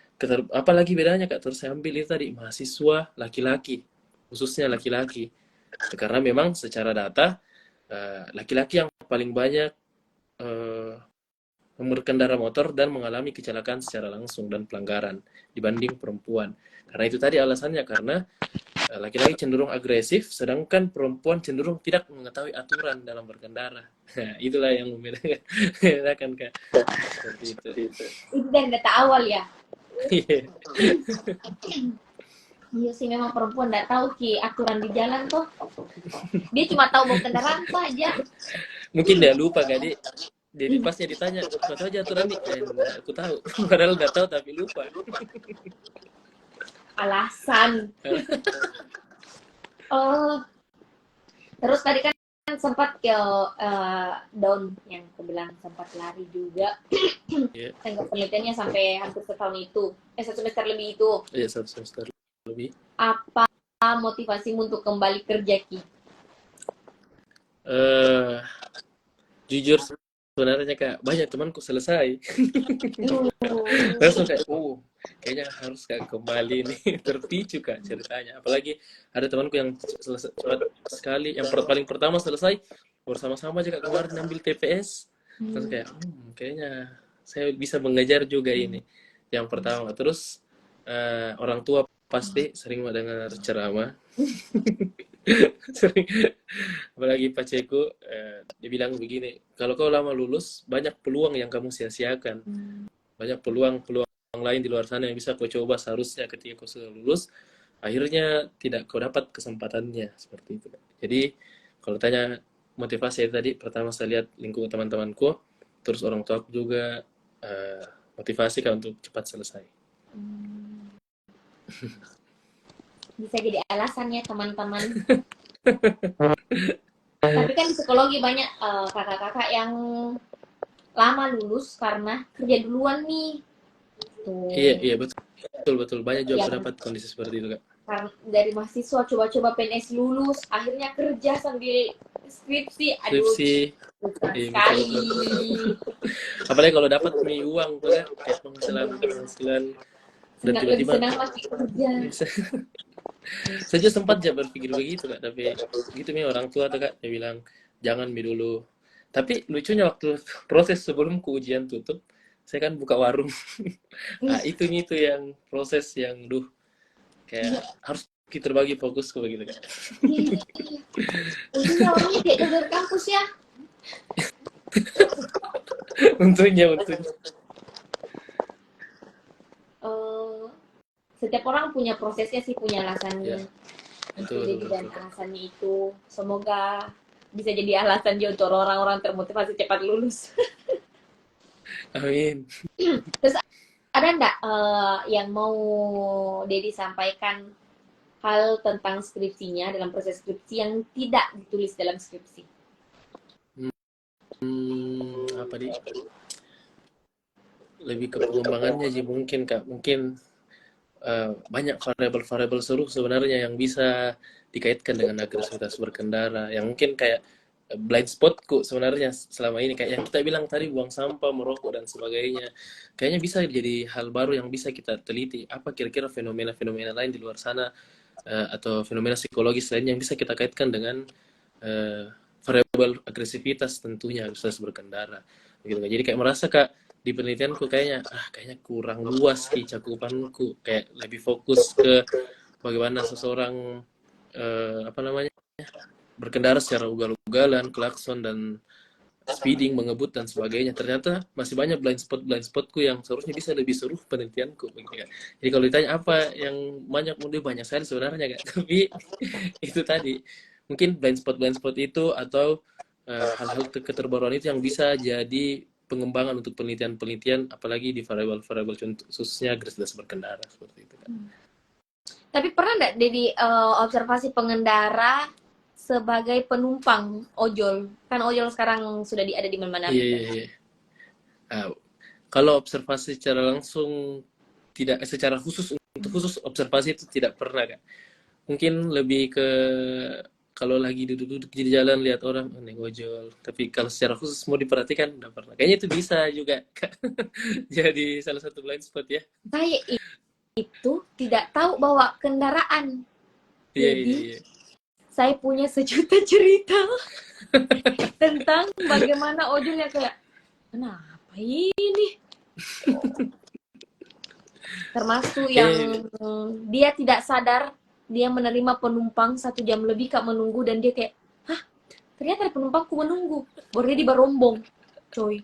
apa lagi bedanya kak? Terus saya ambil itu tadi mahasiswa laki-laki, khususnya laki-laki. Karena memang secara data laki-laki yang paling banyak berkendara motor dan mengalami kecelakaan secara langsung dan pelanggaran dibanding perempuan. Karena itu tadi alasannya, karena laki-laki cenderung agresif, sedangkan perempuan cenderung tidak mengetahui aturan dalam berkendara. Nah, itulah yang membedakan kak. Seperti itu.
Itu dari data awal ya. Iya sih, memang perempuan nggak tahu ki aturan di jalan tuh. Dia cuma tahu bawa kendaraan saja.
Mungkin dia lupa kak, jadi pasnya ditanya, kau tahu aja aturan nih? Aku tahu, padahal nggak tahu tapi lupa.
Alasan. Oh, terus tadi kan sempat ke down yang aku bilang sempat lari juga. Tengok penelitiannya sampai hampir setahun itu, 1 semester lebih itu.
Iya, 1 semester lebih.
Apa motivasimu untuk kembali kerja ki?
Jujur sebenarnya kak, banyak temanku selesai. Langsung kayak, kayaknya harus kayak kembali nih, terpicu Kak ceritanya. Apalagi ada temanku yang selesai cepat sekali, yang paling pertama selesai bersama-sama aja Kak kemarin ambil TPS. Terus kayak, kayaknya saya bisa mengejar juga ini. Yang pertama, terus orang tua pasti sering mendengar ceramah. Sering, apalagi Pak Ceko, dia bilang begini, kalau kau lama lulus, banyak peluang yang kamu sia-siakan. Banyak peluang-peluang lain di luar sana yang bisa kau coba seharusnya ketika kau sudah lulus, akhirnya tidak kau dapat kesempatannya, seperti itu. Jadi, kalau tanya motivasi tadi, pertama saya lihat lingkungan teman-temanku, terus orang tua aku juga motivasi kan untuk cepat selesai.
Bisa jadi alasannya teman-teman. Tapi kan di psikologi banyak kakak-kakak yang lama lulus karena kerja duluan nih. Tuh.
Iya, betul. Banyak juga aku
Yang
dapat kondisi seperti itu, Kak.
karena dari mahasiswa coba-coba PNS lulus, akhirnya kerja sambil skripsi. Aduh,
Skripsi,
susah
iya
sekali.
betul. Apalagi kalau dapat nih uang, tuh, Kak, kayak penghasilan dan
Lebih
tiba-tiba
senang lagi kerja.
saya juga sempat ya berpikir begitu Kak, tapi gitu nih orang tua tuh Kak, dia bilang jangan mi dulu. Tapi lucunya waktu proses sebelum ke ujian tutup, saya kan buka warung. Nah, itu yang proses yang kayak harus kita bagi fokus ke begitu Kak.
Iya. Untungnya orangnya kayak dari kampus ya.
Untungnya.
Setiap orang punya prosesnya sih, punya alasannya.
Ya, betul.
Dan alasannya itu semoga bisa jadi alasan juga untuk orang-orang termotivasi cepat lulus.
Amin.
Terus ada enggak yang mau Dedi sampaikan hal tentang skripsinya dalam proses skripsi yang tidak ditulis dalam skripsi?
Apa di? Lebih ke pengembangannya sih mungkin Kak. Mungkin banyak variabel-variabel seru sebenarnya yang bisa dikaitkan dengan agresivitas berkendara. Yang mungkin kayak blind spotku sebenarnya selama ini kayak yang kita bilang tadi, buang sampah, merokok dan sebagainya. Kayaknya bisa jadi hal baru yang bisa kita teliti. Apa kira-kira fenomena-fenomena lain di luar sana atau fenomena psikologis lain yang bisa kita kaitkan dengan variabel agresivitas tentunya agresivitas berkendara. Gitu. Jadi kayak merasa Kak di penelitianku kayaknya kurang luas sih cakupanku, kayak lebih fokus ke bagaimana seseorang berkendara secara ugal-ugalan, klakson dan speeding, mengebut dan sebagainya. Ternyata masih banyak blind spotku yang seharusnya bisa lebih seru penelitianku. Jadi kalau ditanya apa yang banyak sekali sebenarnya Kak. Tapi itu tadi mungkin blind spot itu atau hal-hal keterbaruan itu yang bisa jadi pengembangan untuk penelitian apalagi di variabel-variabel khususnya agresivitas berkendara seperti itu kan.
Tapi pernah nggak Dedi observasi pengendara sebagai penumpang ojol? Kan ojol sekarang sudah ada di mana-mana.
Iya. Kalau observasi secara langsung tidak, secara khusus untuk khusus observasi itu tidak pernah Kak. Mungkin lebih ke kalau lagi duduk-duduk di jalan lihat orang naik ojol, tapi kalau secara khusus mau diperhatikan udah pernah. Kayaknya itu bisa juga jadi salah satu blind spot ya.
Saya itu tidak tahu bawa kendaraan. Jadi saya punya sejuta cerita tentang bagaimana ojol yang kayak kenapa ini? Termasuk yang dia tidak sadar dia menerima penumpang 1 jam lebih Kak menunggu, dan dia kayak, hah, ternyata ada penumpangku menunggu, baru dia barombong, coy.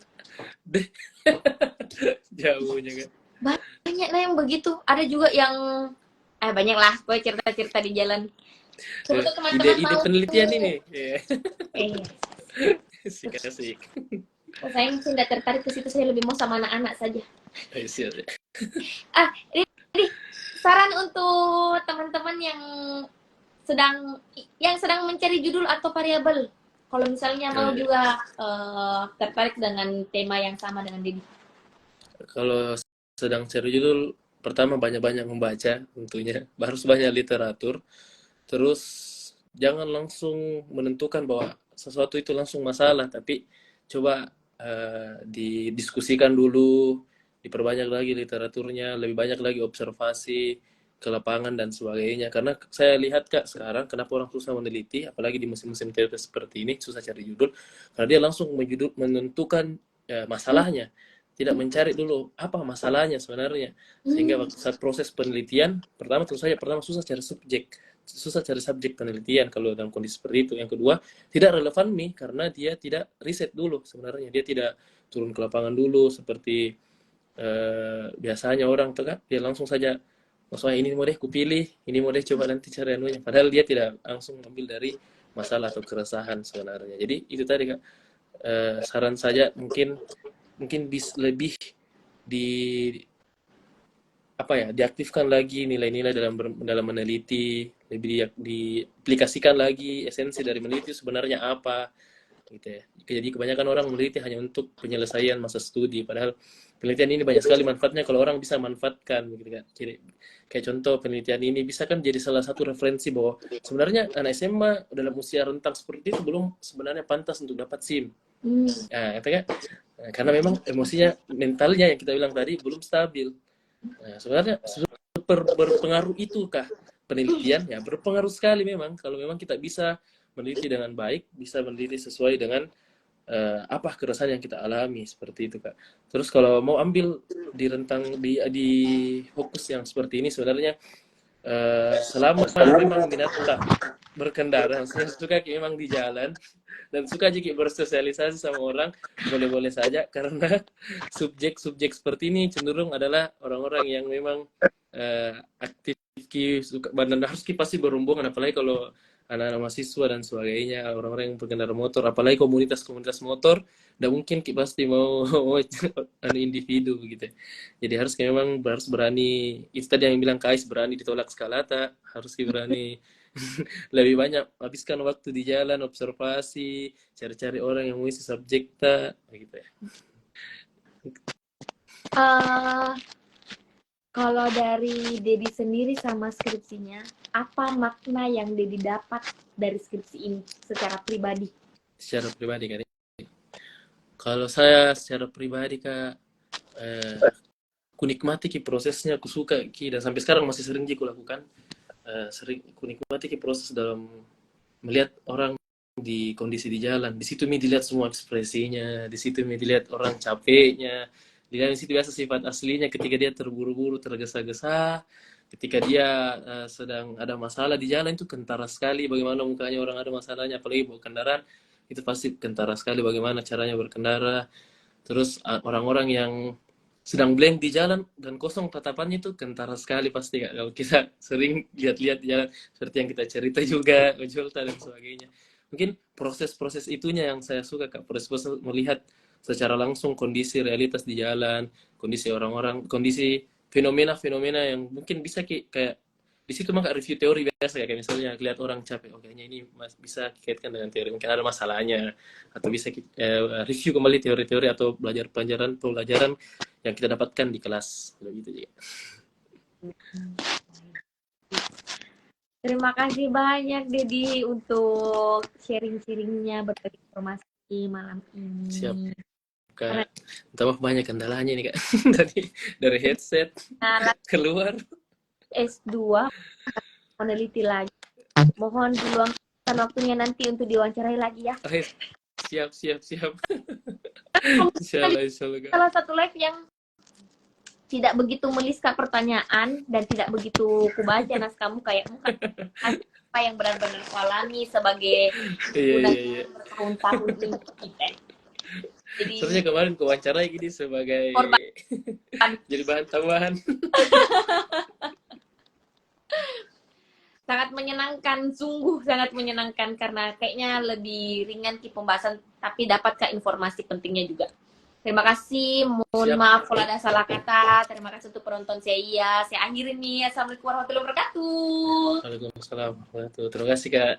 Jauhnya kan.
Banyak lah yang begitu. Ada juga yang banyak lah, gue cerita-cerita di jalan. Coba tuh teman-teman
Ide penelitian ini. Asik.
Saya mungkin tidak tertarik ke situ, saya lebih mau sama anak-anak saja.
Siap.
Ini saran untuk teman-teman yang sedang mencari judul atau variabel. Kalau misalnya mau juga tertarik dengan tema yang sama dengan Dedi.
Kalau sedang cari judul, pertama banyak-banyak membaca tentunya, harus banyak literatur. Terus jangan langsung menentukan bahwa sesuatu itu langsung masalah, tapi coba didiskusikan dulu, diperbanyak lagi literaturnya, lebih banyak lagi observasi ke lapangan dan sebagainya. Karena saya lihat Kak sekarang kenapa orang susah meneliti, apalagi di musim-musim teori seperti ini susah cari judul, karena dia langsung menentukan masalahnya, tidak mencari dulu apa masalahnya sebenarnya. Sehingga saat proses penelitian, pertama tentu saja pertama susah cari subjek penelitian kalau dalam kondisi seperti itu. Yang kedua, tidak relevan nih karena dia tidak riset dulu sebenarnya, dia tidak turun ke lapangan dulu seperti biasanya orang tuh kan, dia langsung saja maksudnya ini mau deh kupilih, ini mau deh coba nanti cari anunya, padahal dia tidak langsung ambil dari masalah atau keresahan sebenarnya. Jadi itu tadi Kak, saran saja mungkin mungkin lebih di apa ya, diaktifkan lagi nilai-nilai dalam meneliti, lebih diaplikasikan lagi esensi dari meneliti sebenarnya apa gitu ya. Jadi kebanyakan orang meneliti hanya untuk penyelesaian masa studi, padahal penelitian ini banyak sekali manfaatnya kalau orang bisa manfaatkan gitu kan. Jadi kayak contoh penelitian ini bisa kan jadi salah satu referensi bahwa sebenarnya anak SMA dalam usia rentang seperti itu belum sebenarnya pantas untuk dapat SIM. Nah, itu kan karena memang emosinya, mentalnya yang kita bilang tadi belum stabil. Nah, sebenarnya berpengaruh itu kah penelitian? Ya, berpengaruh sekali memang. Kalau memang kita bisa meneliti dengan baik, bisa meneliti sesuai dengan apa keresahan yang kita alami seperti itu Kak. Terus kalau mau ambil di rentang di fokus yang seperti ini sebenarnya selama memang minat berkendara, saya suka memang di jalan dan suka juga bersosialisasi sama orang, boleh-boleh saja karena subjek-subjek seperti ini cenderung adalah orang-orang yang memang aktif suka dan harus pasti berhubungan, apalagi kalau anak-anak mahasiswa dan sebagainya, orang-orang yang berkendara motor, apalagi komunitas-komunitas motor, udah mungkin pasti mau individu gitu. Jadi memang harus berani, itu tadi yang bilang Kais, berani ditolak skalata, harus berani lebih banyak habiskan waktu di jalan, observasi, cari-cari orang yang mengisi subjekta gitu ya.
Kalau dari Dedi sendiri sama skripsinya, apa makna yang Dedi dapat dari skripsi ini secara pribadi?
Secara pribadi kan? Kalau saya secara pribadi Kak, aku nikmati prosesnya, aku suka dan sampai sekarang masih sering aku lakukan. Sering aku nikmati proses dalam melihat orang di kondisi di jalan. Di situ dilihat semua ekspresinya, di situ dilihat orang capeknya, di situ biasa sifat aslinya ketika dia terburu-buru, tergesa-gesa, ketika dia sedang ada masalah di jalan itu kentara sekali bagaimana mukanya orang ada masalahnya, apalagi bawa kendaraan itu pasti kentara sekali bagaimana caranya berkendara. Terus orang-orang yang sedang blank di jalan dan kosong tatapannya itu kentara sekali pasti Kak. Kalau kita sering lihat-lihat di jalan seperti yang kita cerita juga, ojolta dan sebagainya. Mungkin proses-proses itunya yang saya suka Kak, proses melihat secara langsung kondisi realitas di jalan, kondisi orang-orang, kondisi fenomena-fenomena yang mungkin bisa kayak di situ maka review teori biasa kayak misalnya lihat orang capek, oh kayaknya ini bisa dikaitkan dengan teori, mungkin ada masalahnya, atau bisa review kembali teori-teori atau pelajaran yang kita dapatkan di kelas, begitu juga.
Terima kasih banyak Dedi untuk sharing-sharingnya, berbagi informasi malam ini.
Siap Kak. Tambah banyak kendalanya nih Kak. dari headset keluar.
S2 meneliti lagi. Mohon diluangkan waktunya nanti untuk diwawancarai lagi ya.
Siap. Insyaallah.
Salah satu live yang tidak begitu meliska pertanyaan dan tidak begitu kubaca naskahmu kayak bukan apa yang benar-benar alami sebagai bertahun-tahun ini kita. Jadi
sebenarnya kemarin kewawancarai gini sebagai korban. Jadi bahan tambahan.
Sangat menyenangkan, sungguh sangat menyenangkan karena kayaknya lebih ringan di pembahasan tapi dapat informasi pentingnya juga. Terima kasih, mohon maaf kalau ada salah kata. Terima kasih untuk penonton saya akhirin nih. Assalamualaikum warahmatullahi wabarakatuh.
Waalaikumsalam warahmatullahi wabarakatuh. Terima kasih Kak.